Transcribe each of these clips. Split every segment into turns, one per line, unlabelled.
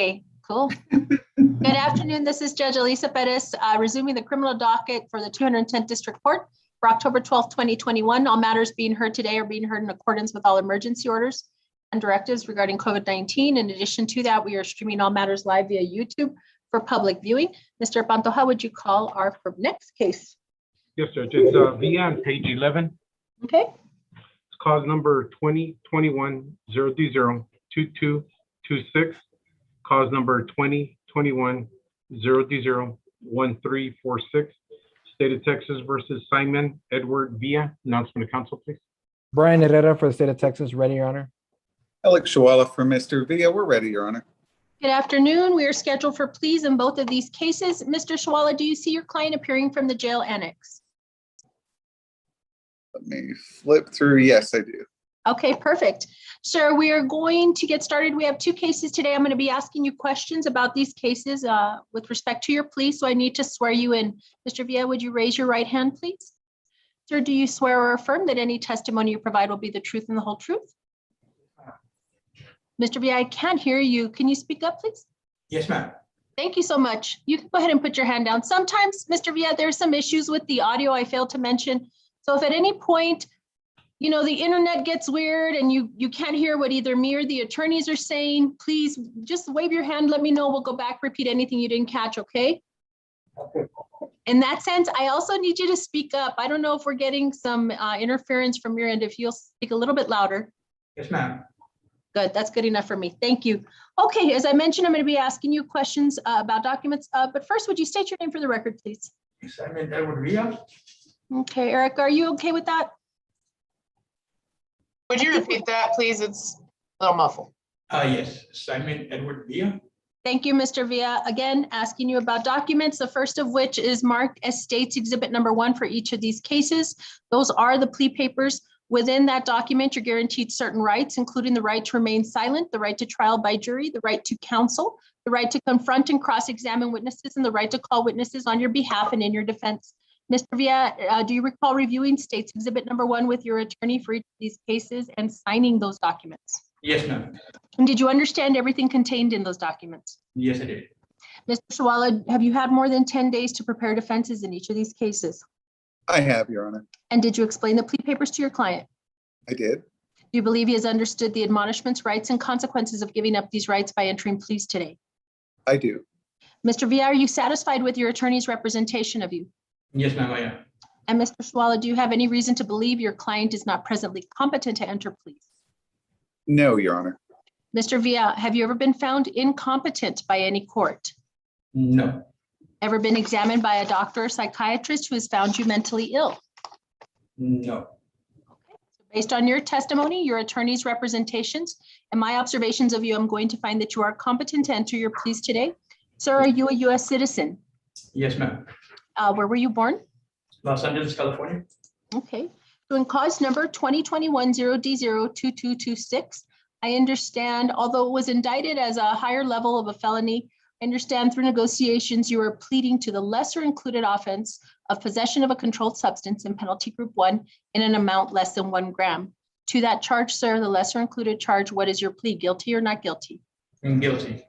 day. Cool. Good afternoon. This is Judge Alyssa Perez, resuming the criminal docket for the 210th District Court for October 12th, 2021. All matters being heard today are being heard in accordance with all emergency orders and directives regarding COVID-19. In addition to that, we are streaming all matters live via YouTube for public viewing. Mr. Pantoja, would you call our next case?
Yes, Judge. It's via on page 11.
Okay.
It's cause number 2021-0D0-2226. Cause number 2021-0D0-1346. State of Texas versus Simon Edward Villa. Announcement of counsel, please.
Brian Herrera for the state of Texas. Ready, Your Honor.
Alex Shawala for Mr. Villa. We're ready, Your Honor.
Good afternoon. We are scheduled for pleas in both of these cases. Mr. Shawala, do you see your client appearing from the jail annex?
Let me flip through. Yes, I do.
Okay, perfect. Sir, we are going to get started. We have two cases today. I'm going to be asking you questions about these cases with respect to your plea. So I need to swear you in. Mr. Villa, would you raise your right hand, please? Sir, do you swear or affirm that any testimony you provide will be the truth and the whole truth? Mr. Villa, I can't hear you. Can you speak up, please?
Yes, ma'am.
Thank you so much. You can go ahead and put your hand down. Sometimes, Mr. Villa, there's some issues with the audio I failed to mention. So if at any point, you know, the internet gets weird and you can't hear what either me or the attorneys are saying, please just wave your hand, let me know. We'll go back, repeat anything you didn't catch, okay? In that sense, I also need you to speak up. I don't know if we're getting some interference from your end. If you'll speak a little bit louder.
Yes, ma'am.
Good, that's good enough for me. Thank you. Okay, as I mentioned, I'm going to be asking you questions about documents. But first, would you state your name for the record, please?
Simon Edward Villa.
Okay, Eric, are you okay with that?
Would you repeat that, please? It's a little muffled.
Yes, Simon Edward Villa.
Thank you, Mr. Villa. Again, asking you about documents, the first of which is marked as State's Exhibit number 1 for each of these cases. Those are the plea papers. Within that document, you're guaranteed certain rights, including the right to remain silent, the right to trial by jury, the right to counsel, the right to confront and cross-examine witnesses, and the right to call witnesses on your behalf and in your defense. Mr. Villa, do you recall reviewing State's Exhibit number 1 with your attorney for each of these cases and signing those documents?
Yes, ma'am.
And did you understand everything contained in those documents?
Yes, I did.
Mr. Shawala, have you had more than 10 days to prepare defenses in each of these cases?
I have, Your Honor.
And did you explain the plea papers to your client?
I did.
Do you believe he has understood the admonishments, rights, and consequences of giving up these rights by entering pleas today?
I do.
Mr. Villa, are you satisfied with your attorney's representation of you?
Yes, ma'am, I am.
And Mr. Shawala, do you have any reason to believe your client is not presently competent to enter pleas?
No, Your Honor.
Mr. Villa, have you ever been found incompetent by any court?
No.
Ever been examined by a doctor or psychiatrist who has found you mentally ill?
No.
Based on your testimony, your attorney's representations, and my observations of you, I'm going to find that you are competent to enter your pleas today. Sir, are you a U.S. citizen?
Yes, ma'am.
Where were you born?
Los Angeles, California.
Okay. So in cause number 2021-0D0-2226, I understand, although it was indicted as a higher level of a felony, I understand through negotiations you are pleading to the lesser included offense of possession of a controlled substance in penalty group 1 in an amount less than 1 gram. To that charge, sir, the lesser included charge, what is your plea, guilty or not guilty?
I'm guilty.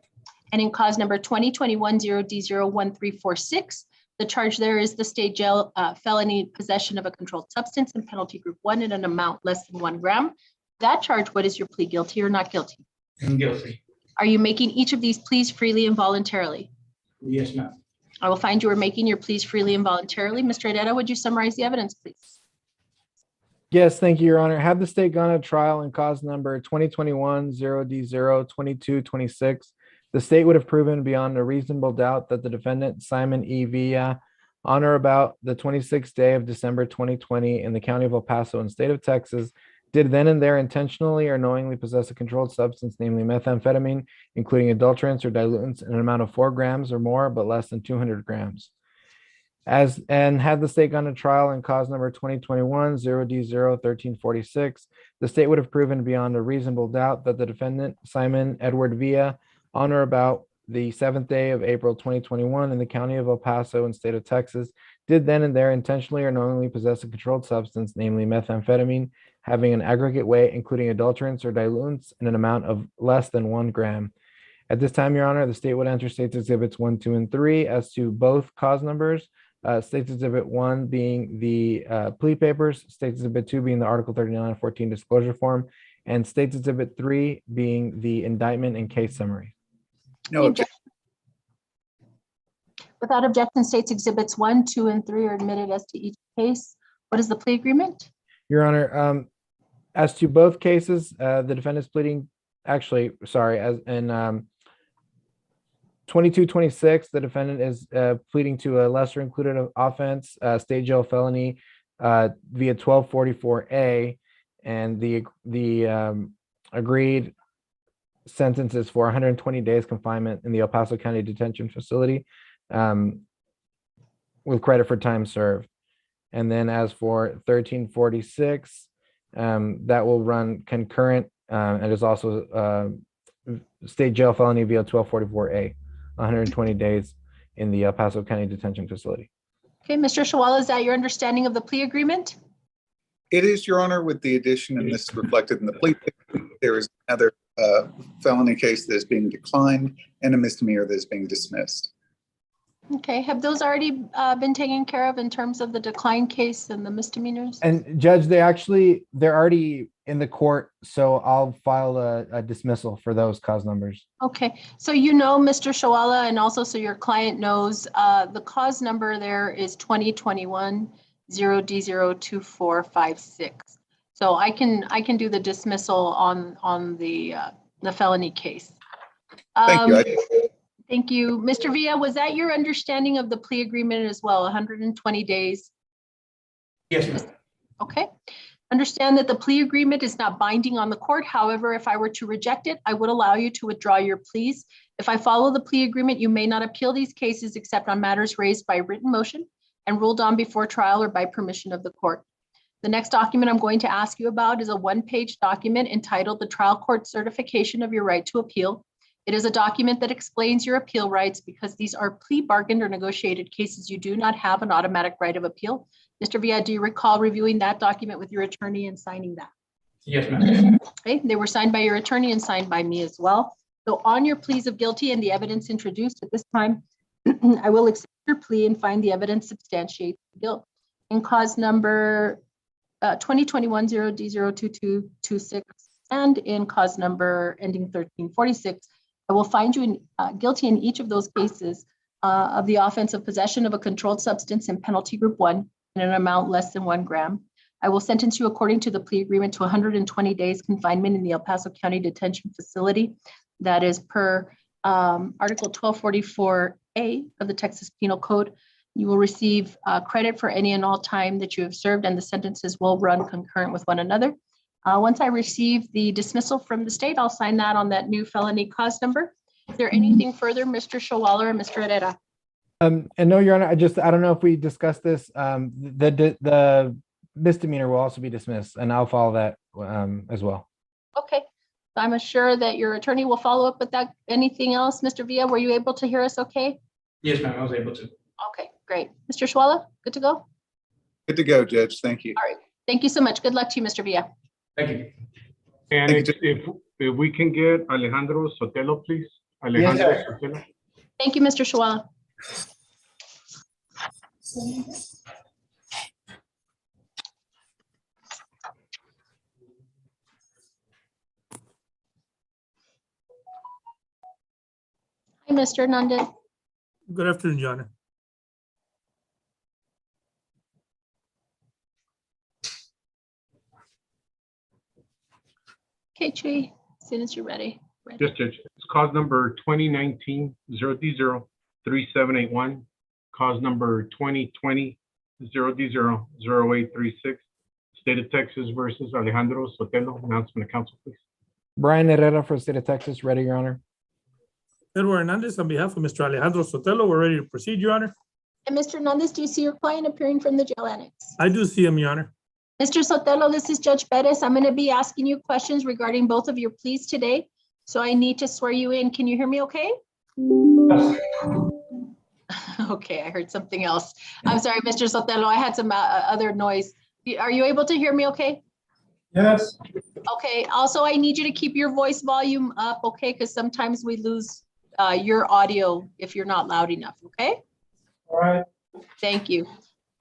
And in cause number 2021-0D0-1346, the charge there is the state jail felony possession of a controlled substance in penalty group 1 in an amount less than 1 gram. That charge, what is your plea, guilty or not guilty?
I'm guilty.
Are you making each of these pleas freely and voluntarily?
Yes, ma'am.
I will find you are making your pleas freely and voluntarily. Mr. Herrera, would you summarize the evidence, please?
Yes, thank you, Your Honor. Have the state gone to trial in cause number 2021-0D0-2226, the state would have proven beyond a reasonable doubt that the defendant, Simon E. Villa, on or about the 26th day of December 2020 in the county of El Paso and state of Texas, did then and there intentionally or knowingly possess a controlled substance, namely methamphetamine, including adulterants or dilutants in an amount of 4 grams or more, but less than 200 grams. And had the state gone to trial in cause number 2021-0D0-1346, the state would have proven beyond a reasonable doubt that the defendant, Simon Edward Villa, on or about the 7th day of April 2021 in the county of El Paso and state of Texas, did then and there intentionally or knowingly possess a controlled substance, namely methamphetamine, having an aggregate weight, including adulterants or dilutants, in an amount of less than 1 gram. At this time, Your Honor, the state would enter States Exhibits 1, 2, and 3 as to both cause numbers. States Exhibit 1 being the plea papers, States Exhibit 2 being the Article 39 and 14 disclosure form, and States Exhibit 3 being the indictment and case summary.
No objection.
Without objection, States Exhibits 1, 2, and 3 are admitted as to each case. What is the plea agreement?
Your Honor, as to both cases, the defendant's pleading, as in 2226, the defendant is pleading to a lesser included offense, state jail felony via 1244A, and the agreed sentence is for 120 days confinement in the El Paso County Detention Facility with credit for time served. And then as for 1346, that will run concurrent and is also state jail felony via 1244A, 120 days in the El Paso County Detention Facility.
Okay, Mr. Shawala, is that your understanding of the plea agreement?
It is, Your Honor, with the addition, and this is reflected in the plea. There is another felony case that is being declined and a misdemeanor that is being dismissed.
Okay, have those already been taken care of in terms of the decline case and the misdemeanors?
And Judge, they're already in the court, so I'll file a dismissal for those cause numbers.
Okay, so you know, Mr. Shawala, and also so your client knows, the cause number there is 2021 0D02456. So I can do the dismissal on the felony case.
Thank you.
Thank you. Mr. Villa, was that your understanding of the plea agreement as well, 120 days?
Yes, ma'am.
Okay. Understand that the plea agreement is not binding on the court. However, if I were to reject it, I would allow you to withdraw your pleas. If I follow the plea agreement, you may not appeal these cases except on matters raised by written motion and ruled on before trial or by permission of the court. The next document I'm going to ask you about is a one-page document entitled The Trial Court Certification of Your Right to Appeal. It is a document that explains your appeal rights because these are plea bargained or negotiated cases. You do not have an automatic right of appeal. Mr. Villa, do you recall reviewing that document with your attorney and signing that?
Yes, ma'am.
Okay, they were signed by your attorney and signed by me as well. So on your pleas of guilty and the evidence introduced at this time, I will accept your plea and find the evidence substantiates guilt. In cause number 2021 0D02226 and in cause number ending 1346, I will find you guilty in each of those cases of the offense of possession of a controlled substance in penalty group 1 in an amount less than 1 gram. I will sentence you according to the plea agreement to 120 days confinement in the El Paso County Detention Facility. That is per Article 1244A of the Texas Penal Code. You will receive credit for any and all time that you have served, and the sentences will run concurrent with one another. Once I receive the dismissal from the state, I'll sign that on that new felony cause number. Is there anything further, Mr. Shawala or Mr. Herrera?
And no, Your Honor, I don't know if we discussed this. The misdemeanor will also be dismissed, and I'll follow that as well.
Okay, I'm sure that your attorney will follow up with that. Anything else, Mr. Villa? Were you able to hear us okay?
Yes, ma'am, I was able to.
Okay, great. Mr. Shawala, good to go?
Good to go, Judge. Thank you.
All right. Thank you so much. Good luck to you, Mr. Villa.
Thank you.
And
Thank
if we can get Alejandro Sotelo, please. Alejandro Sotelo.
Thank you, Mr. Shawala. Hi, Mr. Hernandez.
Good afternoon, Your Honor.
Okay, Tree, as soon as you're ready.
Yes, Judge. It's cause number 2019 0D03781. Cause number 2020 0D00836. State of Texas versus Alejandro Sotelo. Announcement of counsel, please.
Brian Herrera for the state of Texas, ready, Your Honor.
Edward Hernandez, on behalf of Mr. Alejandro Sotelo, we're ready to proceed, Your Honor.
And Mr. Hernandez, do you see your client appearing from the jail annex?
I do see him, Your Honor.
Mr. Sotelo, this is Judge Perez. I'm going to be asking you questions regarding both of your pleas today. So I need to swear you in. Can you hear me okay? Okay, I heard something else. I'm sorry, Mr. Sotelo, I had some other noise. Are you able to hear me okay?
Yes.
Okay, also I need you to keep your voice volume up, okay? Because sometimes we lose your audio if you're not loud enough, okay?
All right.
Thank you.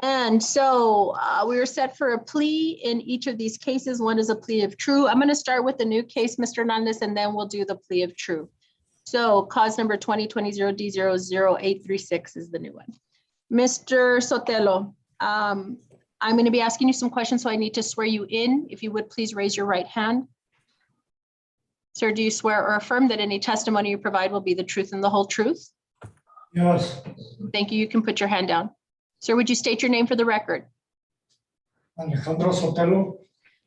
And so we are set for a plea in each of these cases. One is a plea of true. I'm going to start with the new case, Mr. Hernandez, and then we'll do the plea of true. So cause number 2020-D00836 is the new one. Mr. Sotelo, I'm going to be asking you some questions, so I need to swear you in. If you would please raise your right hand. Sir, do you swear or affirm that any testimony you provide will be the truth and the whole truth?
Yes,
Thank you. You can put your hand down. Sir, would you state your name for the record?
Alejandro Sotelo.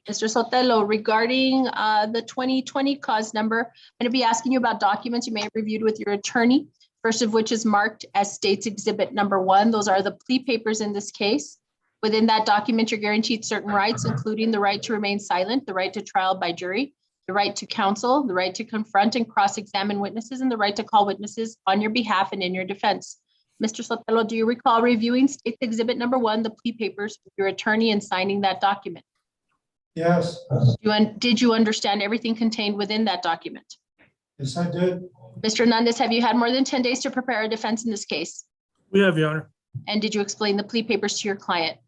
Mr. Sotelo, regarding the 2020 cause number, I'm going to be asking you about documents you may have reviewed with your attorney, first of which is marked as State's Exhibit number 1. Those are the plea papers in this case. Within that document, you're guaranteed certain rights, including the right to remain silent, the right to trial by jury, the right to counsel, the right to confront and cross-examine witnesses, and the right to call witnesses on your behalf and in your defense. Mr. Sotelo, do you recall reviewing State's Exhibit number 1, the plea papers, with your attorney and signing that document?
Yes,
Did you understand everything contained within that document?
yes, I did.
Mr. Hernandez, have you had more than 10 days to prepare a defense in this case?
We have, Your Honor.
And did you explain the plea papers to your client?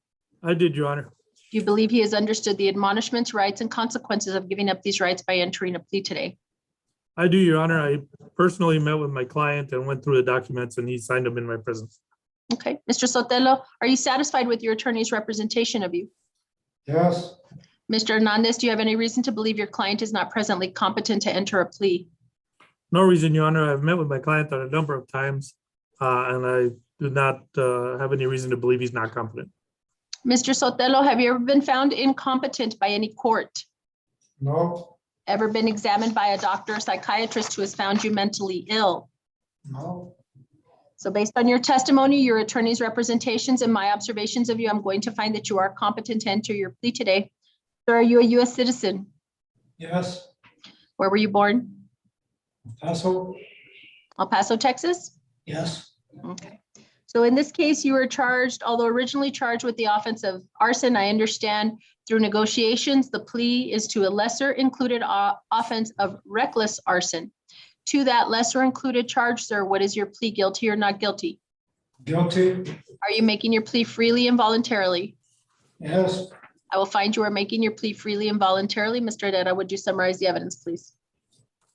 I did, Your Honor.
Do you believe he has understood the admonishments, rights, and consequences of giving up these rights by entering a plea today?
I do, Your Honor. I personally met with my client and went through the documents, and he signed them in my presence.
Okay. Mr. Sotelo, are you satisfied with your attorney's representation of you?
Yes,
Mr. Hernandez, do you have any reason to believe your client is not presently competent to enter a plea?
No reason, Your Honor. I've met with my client a number of times, and I do not have any reason to believe he's not competent.
Mr. Sotelo, have you ever been found incompetent by any court?
no,
Ever been examined by a doctor or psychiatrist who has found you mentally ill?
no,
So based on your testimony, your attorney's representations, and my observations of you, I'm going to find that you are competent to enter your plea today. Sir, are you a U.S. citizen?
yes,
Where were you born?
Paso,
El Paso, Texas?
yes,
Okay. So in this case, you were charged, although originally charged with the offense of arson, I understand through negotiations, the plea is to a lesser included offense of reckless arson. To that lesser included charge, sir, what is your plea, guilty or not guilty?
guilty,
Are you making your plea freely and voluntarily?
yes,
I will find you are making your plea freely and voluntarily. Mr. Herrera, would you summarize the evidence, please?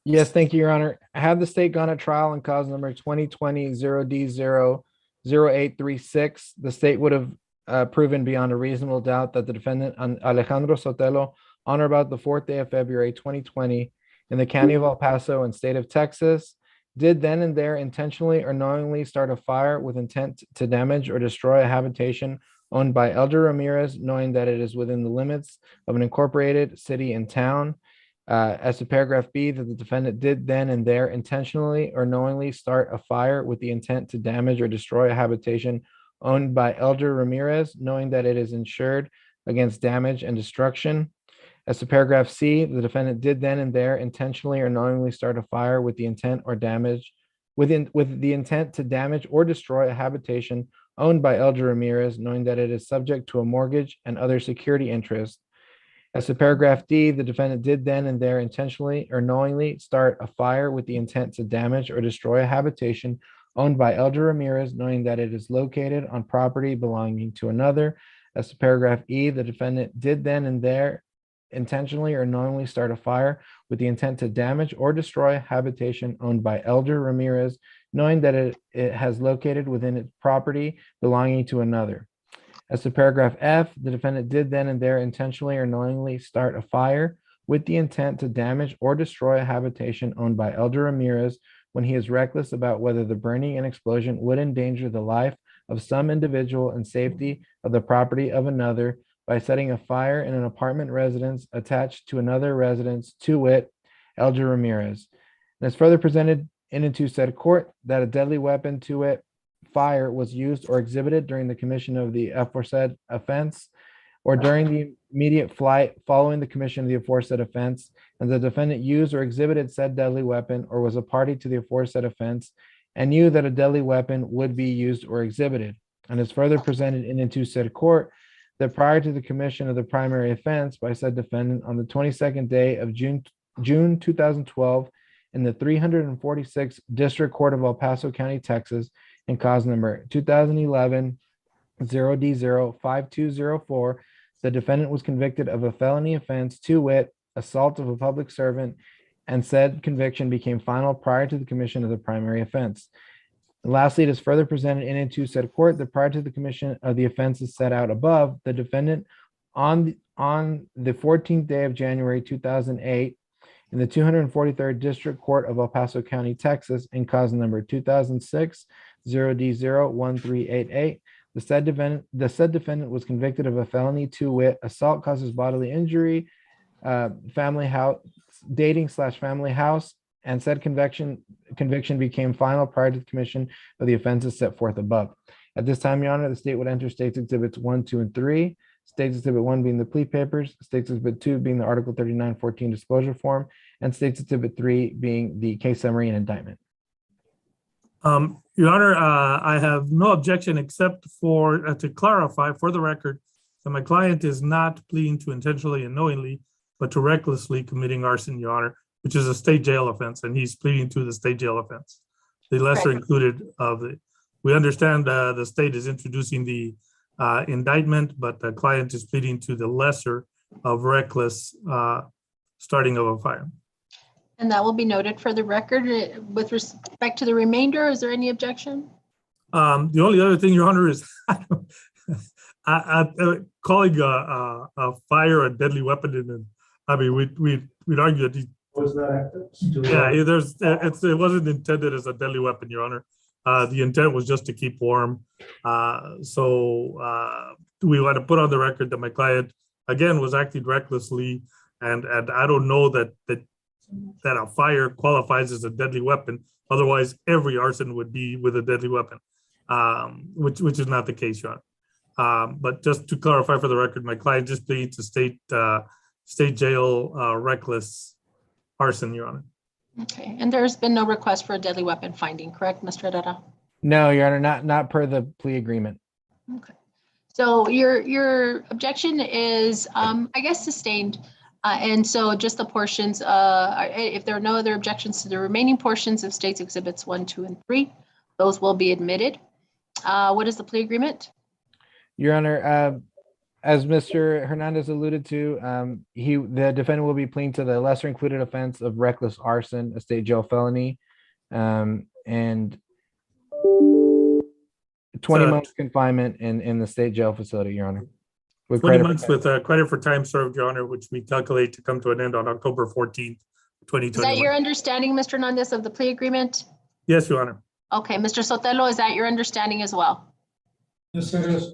Yes, thank you, Your Honor. Had the state gone to trial on cause number 2020-0D00836, the state would have proven beyond a reasonable doubt that the defendant, Alejandro Sotelo, on or about the 4th day of February 2020 in the county of El Paso and state of Texas, did then and there intentionally or knowingly start a fire with intent to damage or destroy a habitation owned by Elder Ramirez, knowing that it is within the limits of an incorporated city and town. As to paragraph B, that the defendant did then and there intentionally or knowingly start a fire with the intent to damage or destroy a habitation owned by Elder Ramirez, knowing that it is insured against damage and destruction. As to paragraph C, the defendant did then and there intentionally or knowingly start a fire with the intent or damage with the intent to damage or destroy a habitation owned by Elder Ramirez, knowing that it is subject to a mortgage and other security interests. As to paragraph D, the defendant did then and there intentionally or knowingly start a fire with the intent to damage or destroy a habitation owned by Elder Ramirez, knowing that it is located on property belonging to another. As to paragraph E, the defendant did then and there intentionally or knowingly start a fire with the intent to damage or destroy a habitation owned by Elder Ramirez, knowing that it has located within its property belonging to another. As to paragraph F, the defendant did then and there intentionally or knowingly start a fire with the intent to damage or destroy a habitation owned by Elder Ramirez when he is reckless about whether the burning and explosion would endanger the life of some individual and safety of the property of another by setting a fire in an apartment residence attached to another residence, to wit, Elder Ramirez. And it's further presented in and to said court that a deadly weapon, to wit, fire, was used or exhibited during the commission of the aforesaid offense or during the immediate flight following the commission of the aforesaid offense, and the defendant used or exhibited said deadly weapon or was a party to the aforesaid offense and knew that a deadly weapon would be used or exhibited. And is further presented in and to said court that prior to the commission of the primary offense by said defendant on the 22nd day of June 2012, in the 346th District Court of El Paso County, Texas, in cause number 2011 0D05204. The defendant was convicted of a felony offense, to wit, assault of a public servant, and said conviction became final prior to the commission of the primary offense. And lastly, it is further presented in and to said court that prior to the commission of the offenses set out above, the defendant on the 14th day of January 2008 in the 243rd District Court of El Paso County, Texas, in cause number 2006 0D01388. The said defendant was convicted of a felony, to wit, assault causes bodily injury, family house, dating/family house, and said conviction became final prior to the commission of the offenses set forth above. At this time, Your Honor, the state would enter States Exhibits 1, 2, and 3. States Exhibit 1 being the plea papers, States Exhibit 2 being the Article 3914 disclosure form, and States Exhibit 3 being the case summary and indictment.
Your Honor, I have no objection except for to clarify for the record that my client is not pleading to intentionally and knowingly, but to recklessly committing arson, Your Honor, which is a state jail offense, and he's pleading to the state jail offense, the lesser included of the. We understand the state is introducing the indictment, but the client is pleading to the lesser of reckless starting of a fire.
And that will be noted for the record. With respect to the remainder, is there any objection?
The only other thing, Your Honor, is calling a fire a deadly weapon. And I mean, we'd argue that
Was that?
it wasn't intended as a deadly weapon, Your Honor. The intent was just to keep warm. So we want to put on the record that my client, again, was acting recklessly. And I don't know that a fire qualifies as a deadly weapon. Otherwise, every arson would be with a deadly weapon, which is not the case, Your Honor. But just to clarify for the record, my client just pleaded to state jail reckless arson, Your Honor.
Okay, and there's been no request for a deadly weapon finding, correct, Mr. Herrera?
No, Your Honor, not per the plea agreement.
Okay. So your objection is, I guess, sustained. And so just the portions, if there are no other objections to the remaining portions of States Exhibits 1, 2, and 3, those will be admitted. What is the plea agreement?
Your Honor, as Mr. Hernandez alluded to, the defendant will be pleading to the lesser included offense of reckless arson, a state jail felony, and 20 months confinement in the state jail facility, Your Honor.
20 months with credit for time served, Your Honor, which we calculate to come to an end on October 14th, 2021.
Is that your understanding, Mr. Hernandez, of the plea agreement?
Yes, Your Honor.
Okay, Mr. Sotelo, is that your understanding as well?
Yes, it is.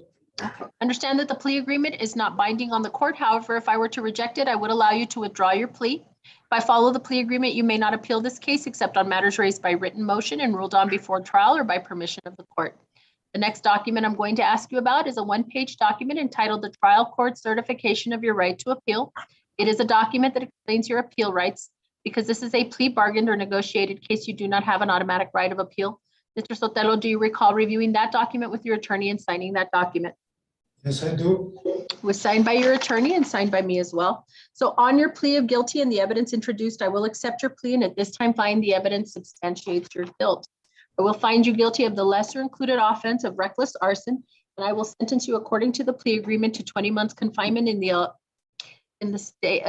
Understand that the plea agreement is not binding on the court. However, if I were to reject it, I would allow you to withdraw your plea. If I follow the plea agreement, you may not appeal this case except on matters raised by written motion and ruled on before trial or by permission of the court. The next document I'm going to ask you about is a one-page document entitled The Trial Court Certification of Your Right to Appeal. It is a document that explains your appeal rights. Because this is a plea bargained or negotiated case, you do not have an automatic right of appeal. Mr. Sotelo, do you recall reviewing that document with your attorney and signing that document?
Yes, I do.
Was signed by your attorney and signed by me as well. So on your plea of guilty and the evidence introduced, I will accept your plea and at this time find the evidence substantiates your guilt. I will find you guilty of the lesser included offense of reckless arson, and I will sentence you according to the plea agreement to 20 months confinement in the state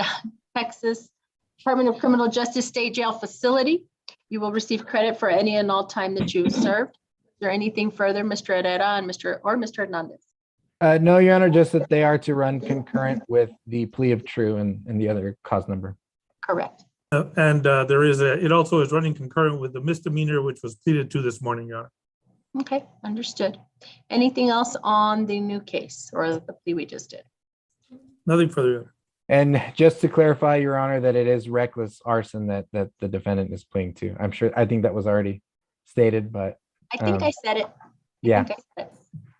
Texas Department of Criminal Justice State Jail facility. You will receive credit for any and all time that you served. Is there anything further, Mr. Herrera and Mr. Hernandez?
No, Your Honor, just that they are to run concurrent with the plea of true and the other cause number.
Correct.
And it also is running concurrent with the misdemeanor, which was pleaded to this morning, Your Honor.
Okay, understood. Anything else on the new case or the plea we just did?
Nothing further, Your Honor.
And just to clarify, Your Honor, that it is reckless arson that the defendant is pleading to. I think that was already stated, but
I think I said it.
yeah.
I think I said it.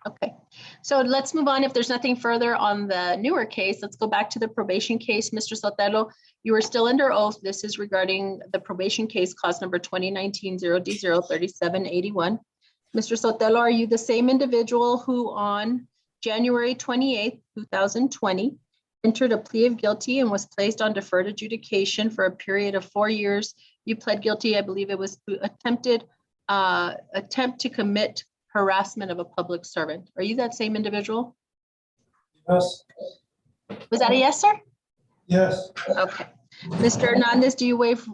Okay, so let's move on. If there's nothing further on the newer case, let's go back to the probation case. Mr. Sotelo, you are still under oath. This is regarding the probation case, cause number 2019 0D03781. Mr. Sotelo, are you the same individual who on January 28th, 2020, entered a plea of guilty and was placed on deferred adjudication for a period of 4 years You pled guilty, I believe it was to attempt to commit harassment of a public servant. Are you that same individual?
Yes.
Was that a yes, sir?
Yes.
Okay. Mr. Hernandez, do you waive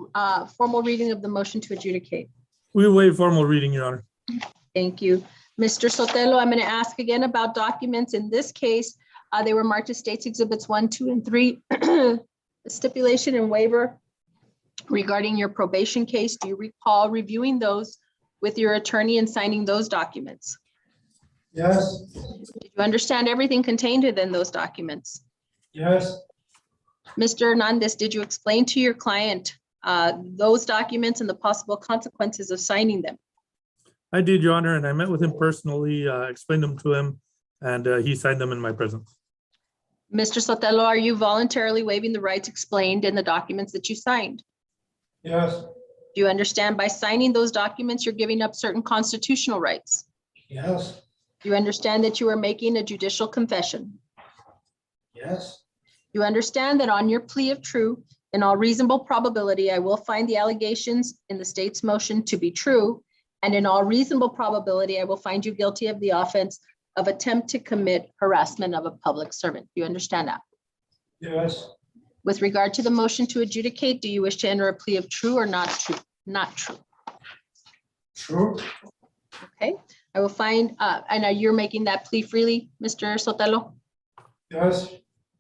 formal reading of the motion to adjudicate?
We waive formal reading, Your Honor.
Thank you. Mr. Sotelo, I'm going to ask again about documents. In this case, they were marked as States Exhibits 1, 2, and 3. Stipulation and waiver regarding your probation case. Do you recall reviewing those with your attorney and signing those documents?
Yes.
Did you understand everything contained within those documents?
Yes.
Mr. Hernandez, did you explain to your client those documents and the possible consequences of signing them?
I did, Your Honor, and I met with him personally, explained them to him, and he signed them in my presence.
Mr. Sotelo, are you voluntarily waiving the rights explained in the documents that you signed?
Yes.
Do you understand by signing those documents, you're giving up certain constitutional rights?
Yes.
Do you understand that you are making a judicial confession?
Yes.
You understand that on your plea of true, in all reasonable probability, I will find the allegations in the state's motion to be true, and in all reasonable probability, I will find you guilty of the offense of attempt to commit harassment of a public servant. Do you understand that?
Yes.
With regard to the motion to adjudicate, do you wish to enter a plea of true or not true? Not true.
True.
Okay, I will find, and you're making that plea freely, Mr. Sotelo?
Yes.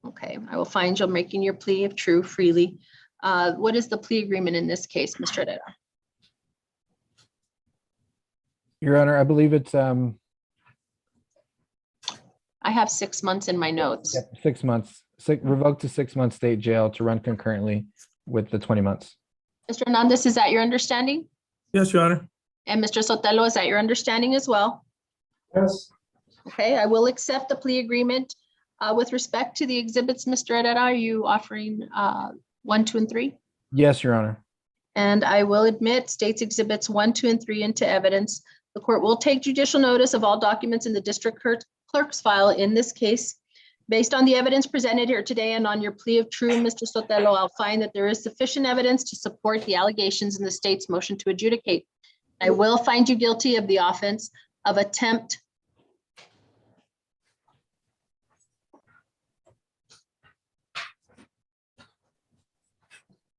Okay, I will find you're making your plea of true freely. What is the plea agreement in this case, Mr. Herrera?
Your Honor, I believe it's
I have 6 months in my notes.
6 months, revoked to 6 months state jail to run concurrently with the 20 months.
Mr. Hernandez, is that your understanding?
Yes, Your Honor.
And Mr. Sotelo, is that your understanding as well?
Yes.
Okay, I will accept the plea agreement. With respect to the exhibits, Mr. Herrera, are you offering 1, 2, and 3?
Yes, Your Honor.
And I will admit States Exhibits 1, 2, and 3 into evidence. The court will take judicial notice of all documents in the district clerk's file in this case. Based on the evidence presented here today and on your plea of true, Mr. Sotelo, I'll find that there is sufficient evidence to support the allegations in the state's motion to adjudicate. I will find you guilty of the offense of attempt.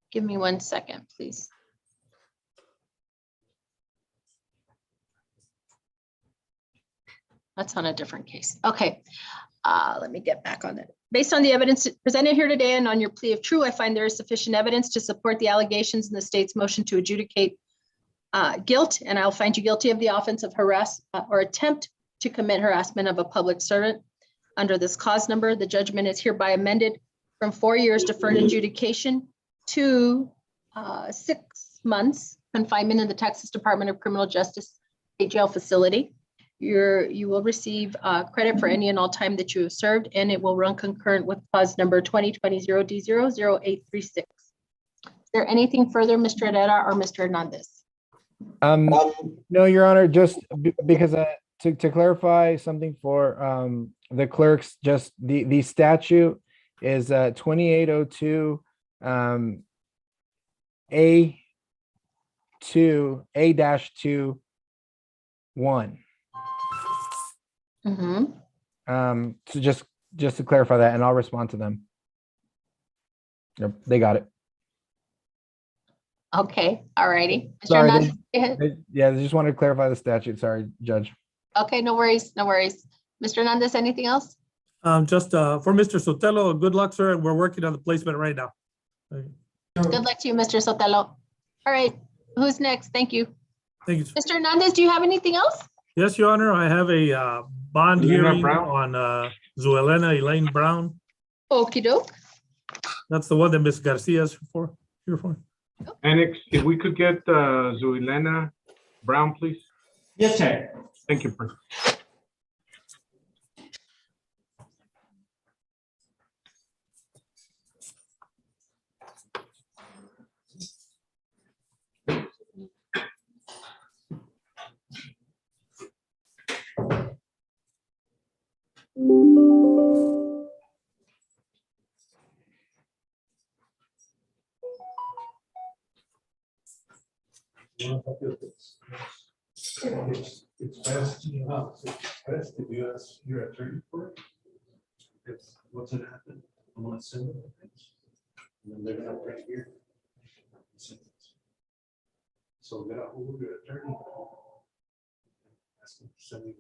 Give me 1 second, please. That's on a different case. Okay, let me get back on it. Based on the evidence presented here today and on your plea of true, I find there is sufficient evidence to support the allegations in the state's motion to adjudicate guilt, and I'll find you guilty of the offense of harass or attempt to commit harassment of a public servant. Under this cause number, the judgment is hereby amended from 4 years deferred adjudication to 6 months confinement in the Texas Department of Criminal Justice State Jail facility. You will receive credit for any and all time that you have served, and it will run concurrent with cause number 2020-D00836. Is there anything further, Mr. Herrera or Mr. Hernandez?
No, Your Honor, just because to clarify something for the clerks, just the statute is 2802 A-2 1. So just to clarify that, and I'll respond to them. Yep, they got it.
Okay, all righty. Mr.
Sorry,
Hernandez, go ahead.
Yeah, they just wanted to clarify the statute. Sorry, Judge.
Okay, no worries, no worries. Mr. Hernandez, anything else?
Just for Mr. Sotelo, good luck, sir. We're working on the placement right now.
Good luck to you, Mr. Sotelo. All right, who's next? Thank you.
Thank you.
Mr. Hernandez, do you have anything else?
Yes, Your Honor, I have a bond
Elena
hearing
Brown?
on Zuelena Elaine Brown.
Okey doke.
That's the one that Ms. Garcia is here for.
Annex, if we could get Zuelena Brown, please.
Yes, sir.
Thank you, Prince.
It's best, it's best if you ask your attorney for it. It's what's gonna happen. I'm gonna send them things. And then they're gonna right here. So get a hold of your attorney. Ask them to send me.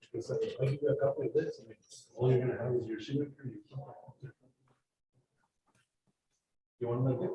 Because I give you a copy of this, I mean, all you're gonna have is your signature. You want to make it?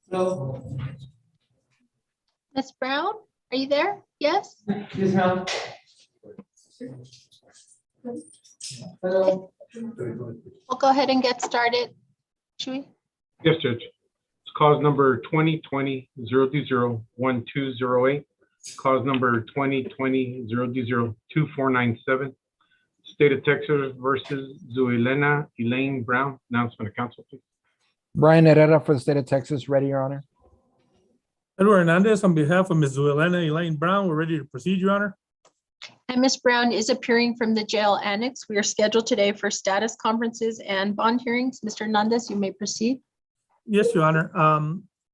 Hello.
Ms. Brown, are you there? Yes?
Yes, ma'am. Hello.
We'll go ahead and get started. Should we?
Yes, Judge. It's cause number 2020-020-1208. Cause number 2020-020-2497. State of Texas versus Zuelena Elaine Brown. Announcement of council, please.
Brian Herrera for the state of Texas, ready, Your Honor.
Edward Hernandez, on behalf of Ms. Zuelena Elaine Brown, we're ready to proceed, Your Honor.
And Ms. Brown is appearing from the jail annex. We are scheduled today for status conferences and bond hearings. Mr. Hernandez, you may proceed.
Yes, Your Honor.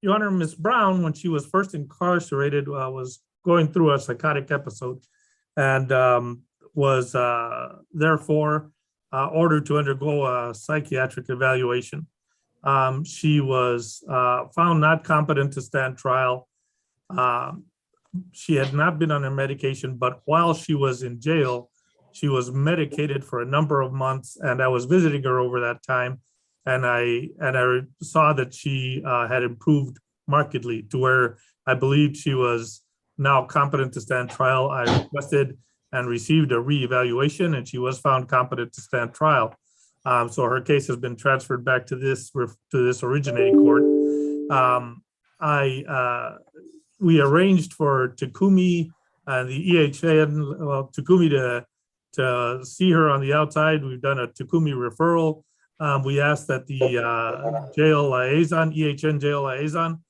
Your Honor, Ms. Brown, when she was first incarcerated, was going through a psychotic episode and was therefore ordered to undergo a psychiatric evaluation. She was found not competent to stand trial. She had not been on her medication, but while she was in jail, she was medicated for a number of months, and I was visiting her over that time, and I saw that she had improved markedly to where I believed she was now competent to stand trial. I requested and received a reevaluation, and she was found competent to stand trial. So her case has been transferred back to this originating court. We arranged for Takumi and the EHN, Takumi to see her on the outside. We've done a Takumi referral. We asked that the jail liaison, EHN jail liaison,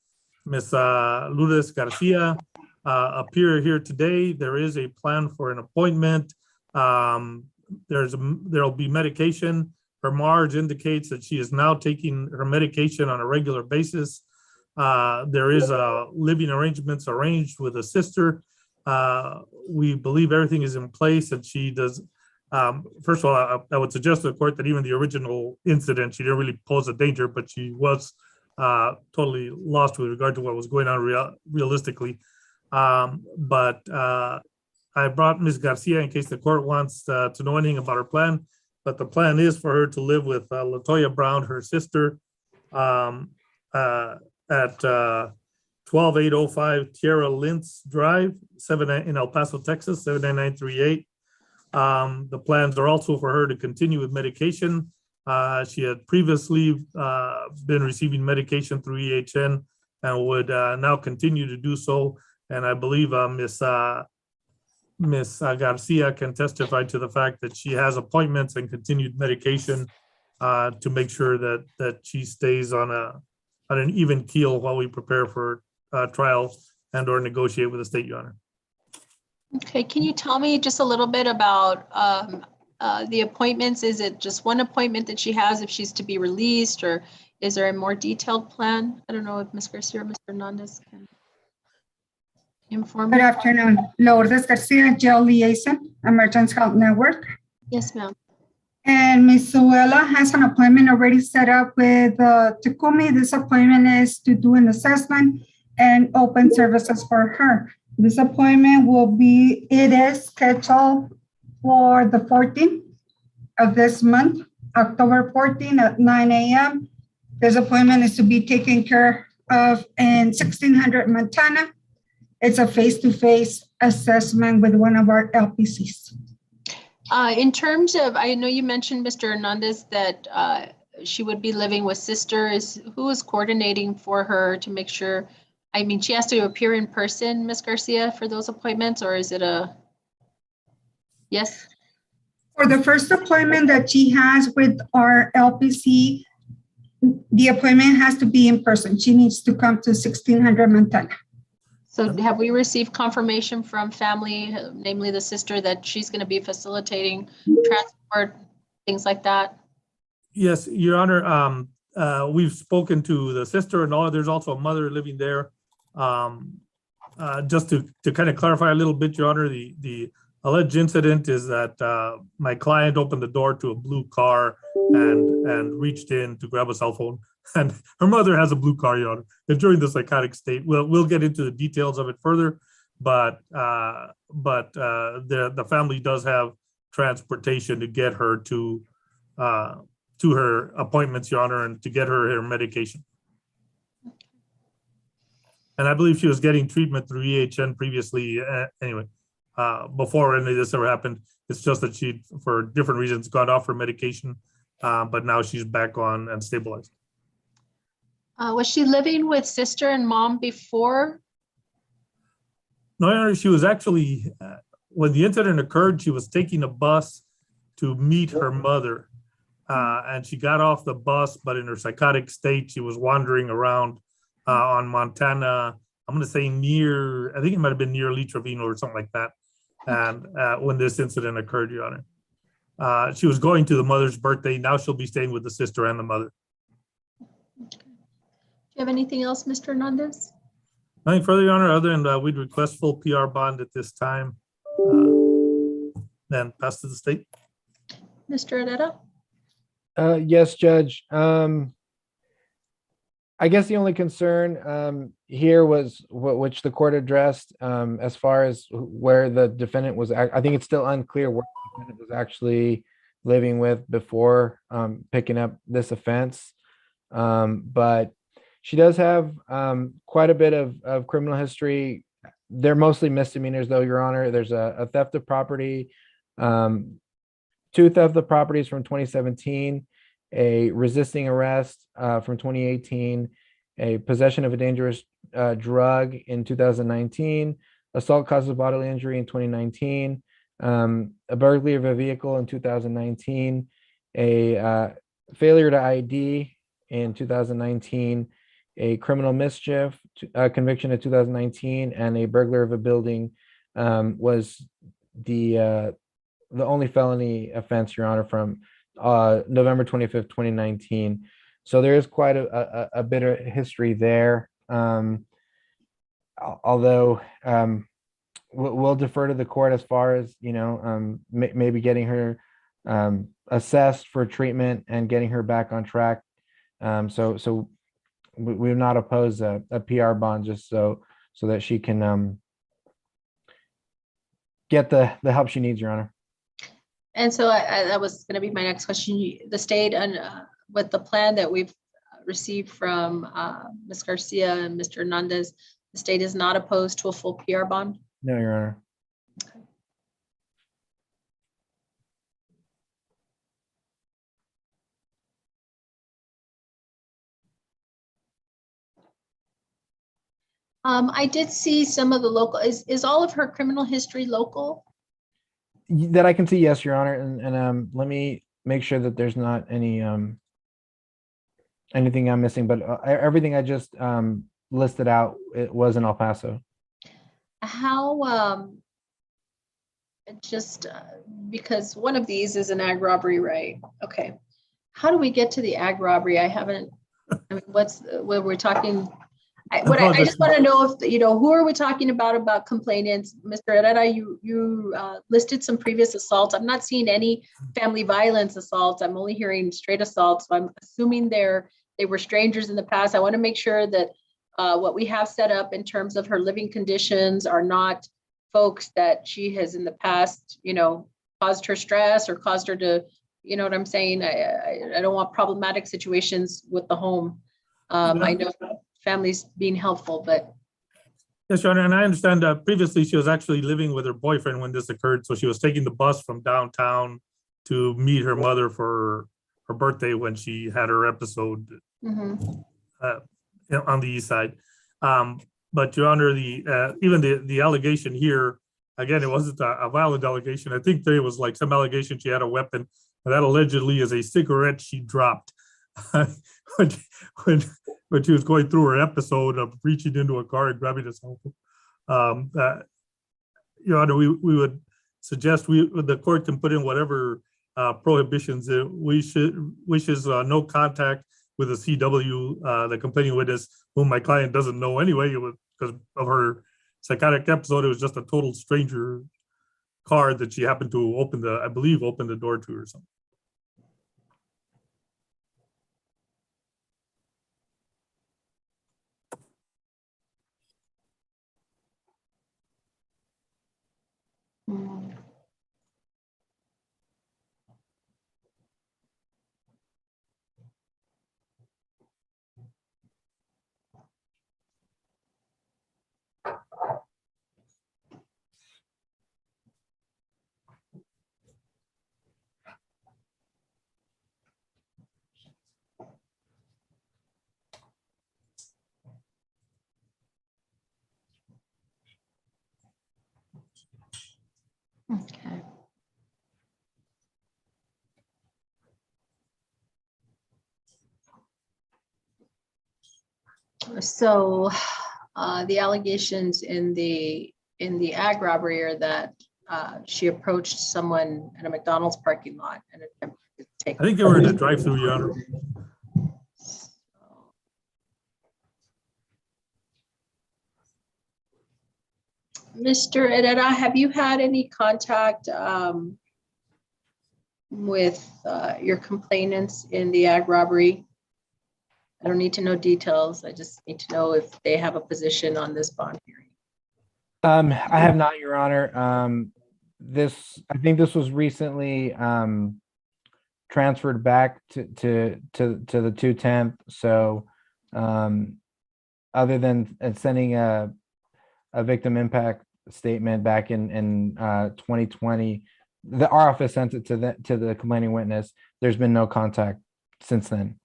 Ms. Lourdes Garcia, appear here today. There is a plan for an appointment. There'll be medication. Her Marge indicates that she is now taking her medication on a regular basis. There is living arrangements arranged with a sister. We believe everything is in place, and she does. First of all, I would suggest to the court that even the original incident, she didn't really pose a danger, but she was totally lost with regard to what was going on realistically. But I brought Ms. Garcia in case the court wants to know anything about her plan. But the plan is for her to live with Latoya Brown, her sister, at 12805 Tierra Lintz Drive, in El Paso, Texas, 79938. The plans are also for her to continue with medication. She had previously been receiving medication through EHN and would now continue to do so. And I believe Ms. Garcia can testify to the fact that she has appointments and continued medication to make sure that she stays on an even keel while we prepare for trial and or negotiate with the state, Your Honor.
Okay, can you tell me just a little bit about the appointments? Is it just one appointment that she has if she's to be released, or is there a more detailed plan? I don't know if Ms. Garcia or Mr. Hernandez can inform me.
Good afternoon, Lourdes Garcia, Jail Liaison, Emergency Health Network.
Yes, ma'am.
And Ms. Zuela has an appointment already set up with Takumi. This appointment is to do an assessment and open services for her. This appointment it is scheduled for the 14th of this month, October 14 at 9 a.m. This appointment is to be taken care of in 1600 Montana. It's a face-to-face assessment with one of our LPCs.
In terms of, I know you mentioned, Mr. Hernandez, that she would be living with sister. Who is coordinating for her to make sure? I mean, she has to appear in person, Ms. Garcia, for those appointments, or is it yes?
For the first appointment that she has with our LPC, the appointment has to be in person. She needs to come to 1600 Montana.
So have we received confirmation from family, namely the sister, that she's going to be facilitating transport, things like that?
Yes, Your Honor. We've spoken to the sister and all. There's also a mother living there. Just to kind of clarify a little bit, Your Honor, the alleged incident is that my client opened the door to a blue car and reached in to grab a cell phone. And her mother has a blue car, Your Honor. And during the psychotic state, we'll get into the details of it further, but the family does have transportation to get her to her appointments, Your Honor, and to get her medication. And I believe she was getting treatment through EHN previously. Anyway, before any of this ever happened, it's just that she, for different reasons, got off her medication, but now she's back on and stabilized.
Was she living with sister and mom before?
No, Your Honor, she was actually, when the incident occurred, she was taking a bus to meet her mother. And she got off the bus, but in her psychotic state, she was wandering around on Montana. I'm going to say I think it might have been near Lee Trevino or something like that. And when this incident occurred, Your Honor, she was going to the mother's birthday. Now she'll be staying with the sister and the mother.
Do you have anything else, Mr. Hernandez?
Nothing further, Your Honor, other than we'd request full PR bond at this time. Then pass to the state.
Mr. Herrera?
Yes, Judge. I guess the only concern here was which the court addressed as far as where the defendant was. I think it's still unclear where the defendant was actually living with before picking up this offense. But she does have quite a bit of criminal history. They're mostly misdemeanors, though, Your Honor. There's a theft of property, 2 theft of properties from 2017, a resisting arrest from 2018, a possession of a dangerous drug in 2019, assault causes bodily injury in 2019, a burglary of a vehicle in 2019, a failure to ID in 2019, a criminal mischief conviction in 2019, and a burglar of a building was the only felony offense, Your Honor, from November 25th, 2019. So there is quite a bit of history there. Although we'll defer to the court as far as, maybe getting her assessed for treatment and getting her back on track. So we would not oppose a PR bond just so that she can get the help she needs, Your Honor.
And so that was going to be my next question. The state, and with the plan that we've received from Ms. Garcia and Mr. Hernandez, the state is not opposed to a full PR bond?
No, Your Honor.
Okay. I did see some of the local, is all of her criminal history local?
That I can see, yes, Your Honor. And let me make sure that there's not anything I'm missing, but everything I just listed out, it was in El Paso.
How, because one of these is an ag robbery, right? Okay. How do we get to the ag robbery? I mean, what we're talking, I just want to know if, who are we talking about complainants? Mr. Herrera, you listed some previous assaults. I'm not seeing any family violence assaults. I'm only hearing straight assaults. So I'm assuming they were strangers in the past. I want to make sure that what we have set up in terms of her living conditions are not folks that she has in the past, caused her stress or caused her to, you know what I'm saying? I don't want problematic situations with the home. I know families being helpful, but.
Yes, Your Honor, and I understand that previously she was actually living with her boyfriend when this occurred. So she was taking the bus from downtown to meet her mother for her birthday when she had her episode on the east side. But Your Honor, even the allegation here, again, it wasn't a valid allegation. I think there was like some allegation she had a weapon, and that allegedly is a cigarette she dropped when she was going through her episode of reaching into a car and grabbing his cell phone. Your Honor, we would suggest the court can put in whatever prohibitions it wishes, no contact with the CW, the complaining witness, whom my client doesn't know anyway, because of her psychotic episode. It was just a total stranger car that she happened to open the door to or something.
Okay. So the allegations in the ag robbery are that she approached someone at a McDonald's parking lot and attempted to take.
I think they were in the drive-through, Your Honor.
Mr. Herrera, have you had any contact with your complainants in the ag robbery? I don't need to know details. I just need to know if they have a position on this bond hearing.
I have not, Your Honor. I think this was recently transferred back to the 210th. So other than sending a victim impact statement back in 2020, our office sent it to the complaining witness. There's been no contact since then.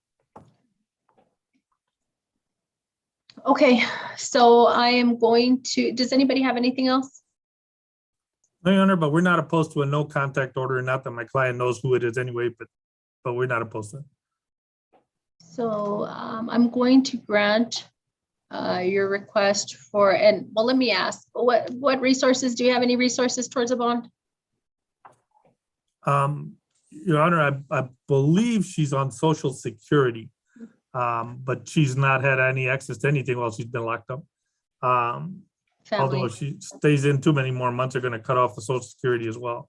Okay, so I am going to, does anybody have anything else?
No, Your Honor, but we're not opposed to a no contact order. Not that my client knows who it is anyway, but we're not opposed to it.
So I'm going to grant your request for, and well, let me ask, what resources, do you have any resources towards a bond?
Your Honor, I believe she's on Social Security, but she's not had any access to anything while she's been locked up. Although if she stays in too many more months, they're going to cut off the Social Security as well.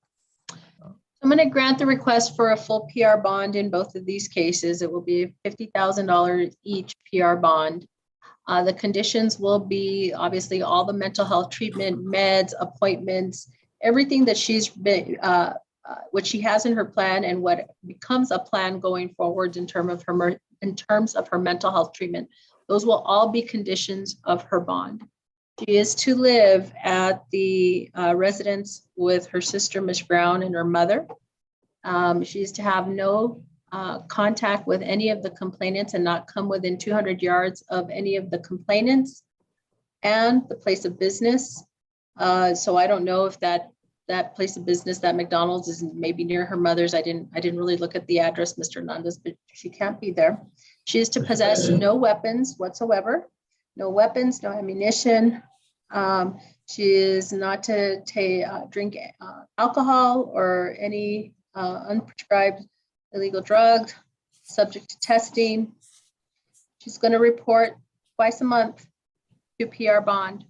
I'm going to grant the request for a full PR bond in both of these cases. It will be $50,000 each PR bond. The conditions will be obviously all the mental health treatment, meds, appointments, everything that she's been, what she has in her plan and what becomes a plan going forward in terms of her mental health treatment. Those will all be conditions of her bond. She is to live at the residence with her sister, Miss Brown, and her mother. She is to have no contact with any of the complainants and not come within 200 yards of any of the complainants and the place of business. So I don't know if that place of business, that McDonald's, is maybe near her mother's. I didn't really look at the address, Mr. Hernandez, but she can't be there. She is to possess no weapons whatsoever, no weapons, no ammunition. She is not to drink alcohol or any unprescribed illegal drug, subject to testing. She's going to report twice a month to PR bond.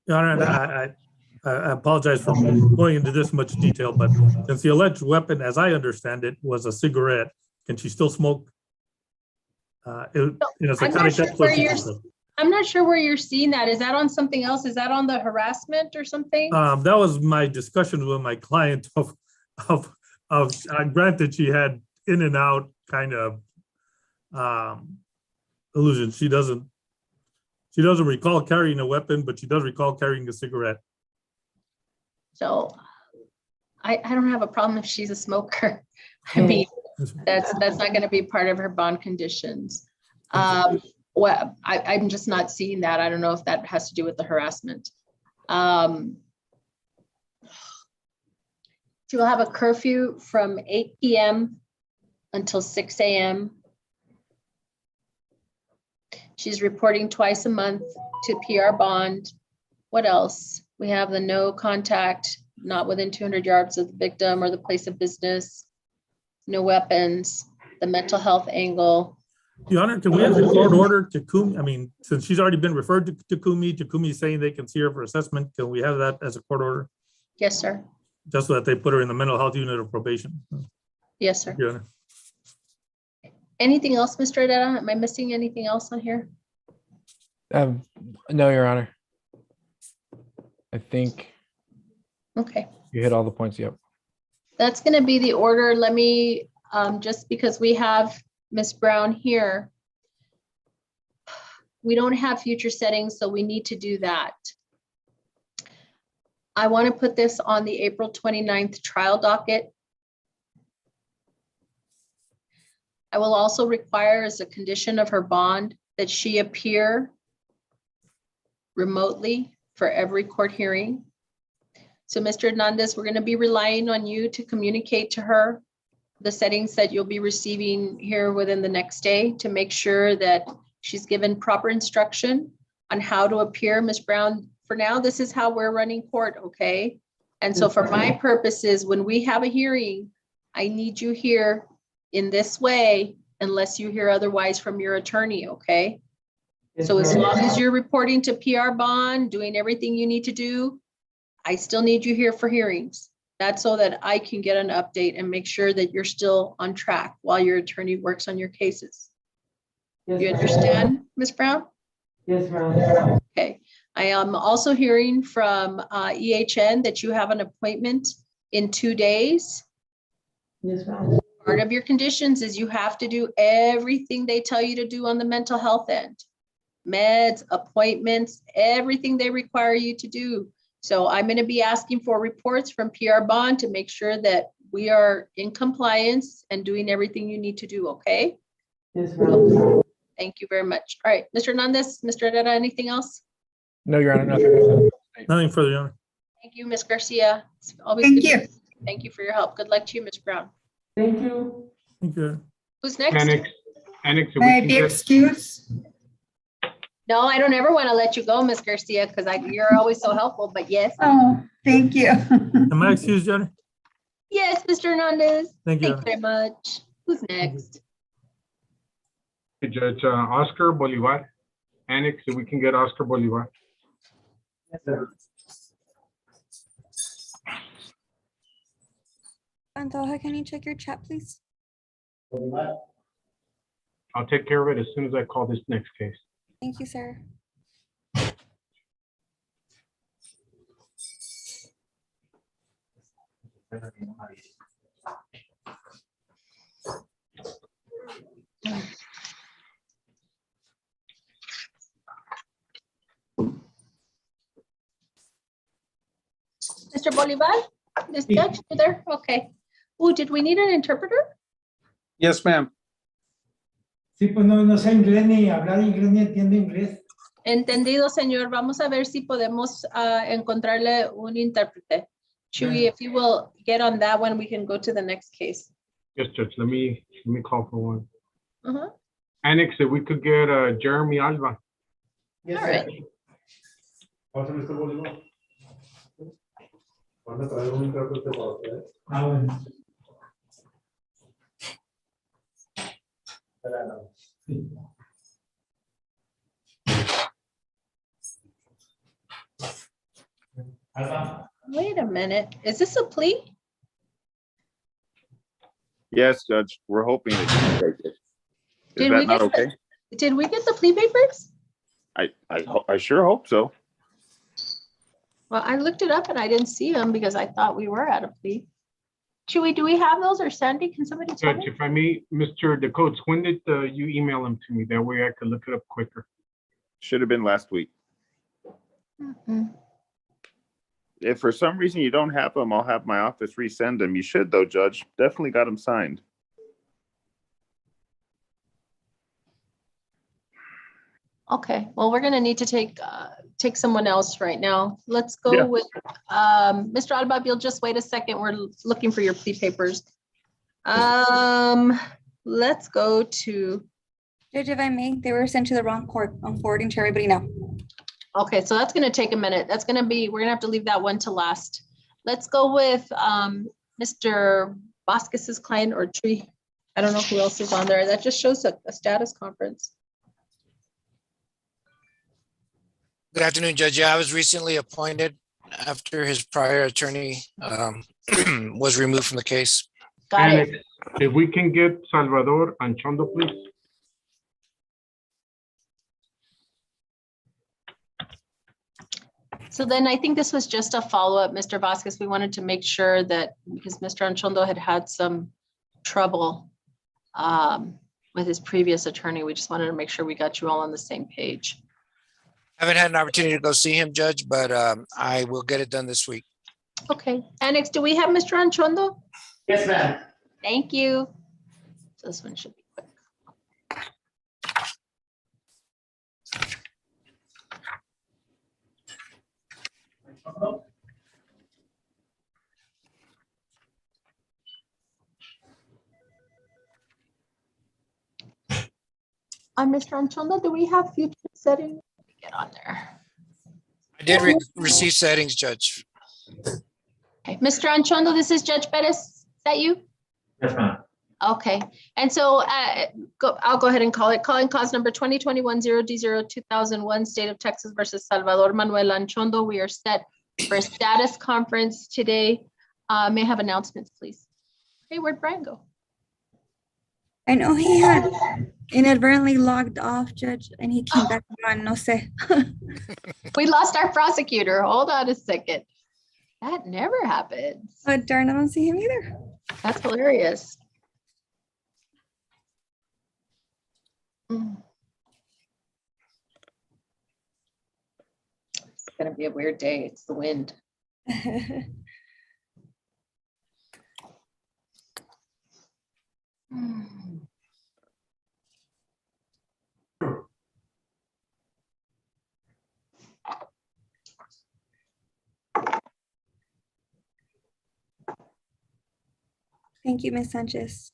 Your Honor, I apologize for going into this much detail, but since the alleged weapon, as I understand it, was a cigarette, can she still smoke?
I'm not sure where you're. I'm not sure where you're seeing that. Is that on something else? Is that on the harassment or something?
That was my discussion with my client of granted, she had in and out kind of illusion. She doesn't recall carrying a weapon, but she does recall carrying a cigarette.
So I don't have a problem if she's a smoker. I mean, that's not going to be part of her bond conditions. Well, I'm just not seeing that. I don't know if that has to do with the harassment. She will have a curfew from 8 p.m. until 6 a.m. She's reporting twice a month to PR bond. What else? We have the no contact, not within 200 yards of the victim or the place of business, no weapons, the mental health angle.
Your Honor, can we have a court order to Kumi? I mean, since she's already been referred to Kumi is saying they can see her for assessment, can we have that as a court order?
Yes, sir.
Just so that they put her in the mental health unit of probation.
Yes, sir.
Your Honor.
Anything else, Mr. Herrera? Am I missing anything else on here?
No, Your Honor. I think
Okay.
you hit all the points. Yep.
That's going to be the order. Let me, just because we have Ms. Brown here, we don't have future settings, so we need to do that. I want to put this on the April 29th trial docket. I will also require as a condition of her bond that she appear remotely for every court hearing. So Mr. Hernandez, we're going to be relying on you to communicate to her the settings that you'll be receiving here within the next day to make sure that she's given proper instruction on how to appear. Ms. Brown, for now, this is how we're running court, okay? And so for my purposes, when we have a hearing, I need you here in this way unless you hear otherwise from your attorney, okay? So as long as you're reporting to PR bond, doing everything you need to do, I still need you here for hearings. That's so that I can get an update and make sure that you're still on track while your attorney works on your cases.
Yes,
You
ma'am.
understand, Ms. Brown?
Yes, ma'am.
Okay. I am also hearing from EHN that you have an appointment in 2 days.
Yes, ma'am.
Part of your conditions is you have to do everything they tell you to do on the mental health end. Meds, appointments, everything they require you to do. So I'm going to be asking for reports from PR bond to make sure that we are in compliance and doing everything you need to do, okay?
Yes, ma'am.
Thank you very much. All right, Mr. Hernandez, Mr. Herrera, anything else?
No, Your Honor. Nothing.
Nothing further, Your Honor.
Thank you, Ms. Garcia. It's always
Thank
good.
you.
Thank you for your help. Good luck to you, Ms. Brown.
Thank you.
Thank you.
Who's next?
Annex, if we
May I
can
be
get,
excused?
No, I don't ever want to let you go, Ms. Garcia, because you're always so helpful, but yes.
Oh, thank you.
Am I excused, Your Honor?
Yes, Mr. Hernandez.
Thank you.
Thank you very much. Who's next?
Judge Oscar Bolivar. Annex, if we can get Oscar Bolivar.
Antoja, can you check your chat, please?
I'll take care of it as soon as I call this next case.
Thank you, sir.
Mr. Bolivar? This judge, you there? Okay. Oh, did we need an interpreter?
Yes, ma'am.
Sí, pues no sé inglés ni hablar inglés ni entiendo inglés.
Entendido, señor. Vamos a ver si podemos encontrarle un intérprete. Chuy, if you will get on that one, we can go to the next case.
Yes, Judge, let me call for one.
Uh-huh.
Annex, if we could get Jeremy Alba.
Yes,
All right.
Pasa, Mr. Bolívar. Van a traer un intérprete para usted.
Ah, bueno. Alba.
Wait a minute. Is this a plea?
Yes, Judge, we're hoping that you can take it. Is
Did we
that not
get the-
okay?
Did we get the plea papers?
I sure hope so.
Well, I looked it up and I didn't see them because I thought we were at a plea. Chewy, do we have those, or Sandy? Can somebody tell
Judge,
me?
if I may, Mr. Dakotes, when did you email them to me? That way I could look it up quicker.
Should have been last week.
Mhm.
If for some reason you don't have them, I'll have my office resend them. You should though, Judge. Definitely got them signed.
Okay, well, we're gonna need to take someone else right now. Let's go
Yeah.
with, Mr. Alba, you'll just wait a second. We're looking for your plea papers. Let's go to,
Judge, if I may, they were sent to the wrong court. I'm forwarding to everybody now.
okay, so that's gonna take a minute. That's gonna be, we're gonna have to leave that one to last. Let's go with, Mr. Vasquez's client or Tree. I don't know who else is on there. That just shows a status conference.
Good afternoon, Judge. Yeah, I was recently appointed after his prior attorney was removed from the case.
Got
And
it.
if we can get Salvador Anchondo, please.
So then I think this was just a follow-up, Mr. Vasquez. We wanted to make sure that, because Mr. Anchondo had some trouble with his previous attorney, we just wanted to make sure we got you all on the same page.
I haven't had an opportunity to go see him, Judge, but I will get it done this week.
Okay, Annex, do we have Mr. Anchondo?
Yes, ma'am.
Thank you. So this one should be quick. Mr. Anchondo, do we have future settings? Let me get on there.
I did receive settings, Judge.
Okay, Mr. Anchondo, this is Judge Perez. Is that you?
Yes, ma'am.
Okay, and so I'll go ahead and call it. Calling cause number 2021-0D0-2001, State of Texas versus Salvador Manuel Anchondo. We are set for a status conference today. May I have announcements, please? Hey, where'd Brian go?
I know he had inadvertently logged off, Judge, and he came back on, no sé.
We lost our prosecutor. Hold on a second. That never happens.
Oh, darn, I don't see him either.
That's hilarious. It's gonna be a weird day. It's the wind.
Thank you, Ms. Sanchez.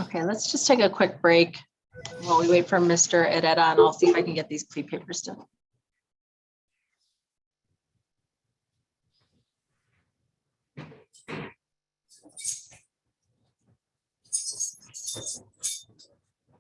Okay, let's just take a quick break while we wait for Mr. Herrera, and I'll see if I can get these plea papers done.